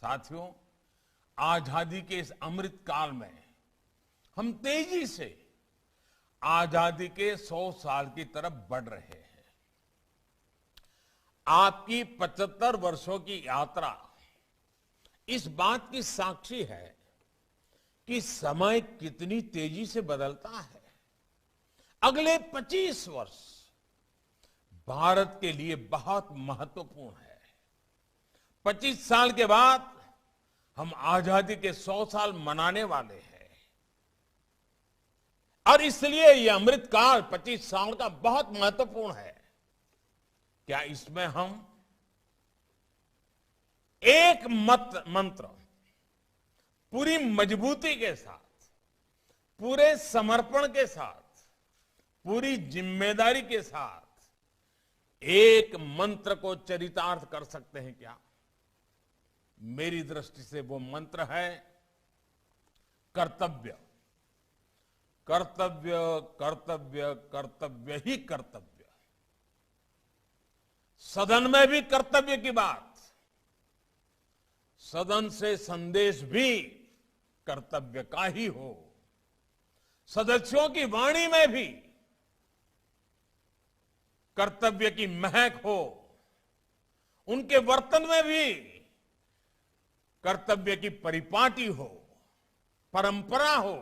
साथियों, आजादी के इस अमृत काल में हम तेजी से आजादी के 100 साल की तरफ बढ़ रहे हैं। आपकी 75 वर्षों की यात्रा इस बात की साक्षी है कि समय कितनी तेजी से बदलता है। अगले 25 वर्ष भारत के लिए बहुत महत्वपूर्ण है। 25 साल के बाद हम आजादी के 100 साल मनाने वाले हैं और इसलिए यह अमृत काल 25 साल का बहुत महत्वपूर्ण है। क्या इसमें हम एक मंत्र पूरी मजबूती के साथ, पूरे समर्पण के साथ, पूरी जिम्मेदारी के साथ एक मंत्र को चरितार्थ कर सकते हैं क्या? मेरी दृष्टि से वो मंत्र है कर्तव्य। कर्तव्य, कर्तव्य, कर्तव्य ही कर्तव्य। सदन में भी कर्तव्य की बात, सदन से संदेश भी कर्तव्य का ही हो। सदस्यों की वाणी में भी कर्तव्य की महक हो, उनके वर्तन में भी कर्तव्य की परिपाटी हो, परंपरा हो।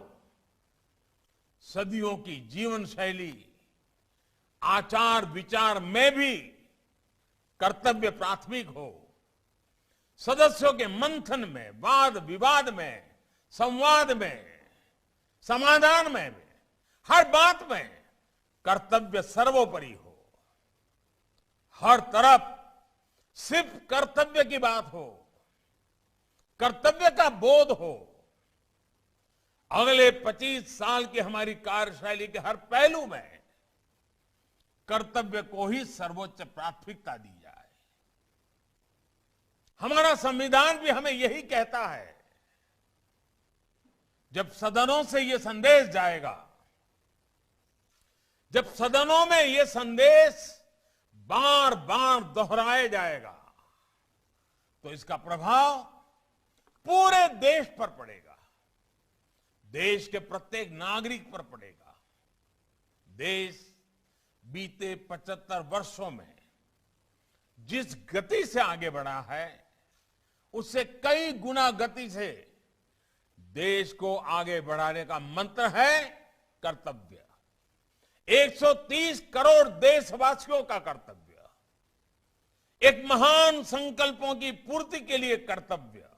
सदियों की जीवन शैली, आचार विचार में भी कर्तव्य प्राथमिक हो। सदस्यों के मंथन में, वाद विवाद में, संवाद में, समाधान में, हर बात में कर्तव्य सर्वोपरि हो। हर तरफ सिर्फ कर्तव्य की बात हो, कर्तव्य का बोध हो। अगले 25 साल की हमारी कार्यशैली के हर पहलू में कर्तव्य को ही सर्वोच्च प्राथमिकता दी जाए। हमारा संविधान भी हमें यही कहता है। जब सदनों से यह संदेश जाएगा, जब सदनों में यह संदेश बार बार दोहराया जाएगा, तो इसका प्रभाव पूरे देश पर पड़ेगा, देश के प्रत्येक नागरिक पर पड़ेगा। देश बीते 75 वर्षों में जिस गति से आगे बढ़ा है, उससे कई गुना गति से देश को आगे बढ़ाने का मंत्र है कर्तव्य। 130 करोड़ देशवासियों का कर्तव्य, एक महान संकल्पों की पूर्ति के लिए कर्तव्य,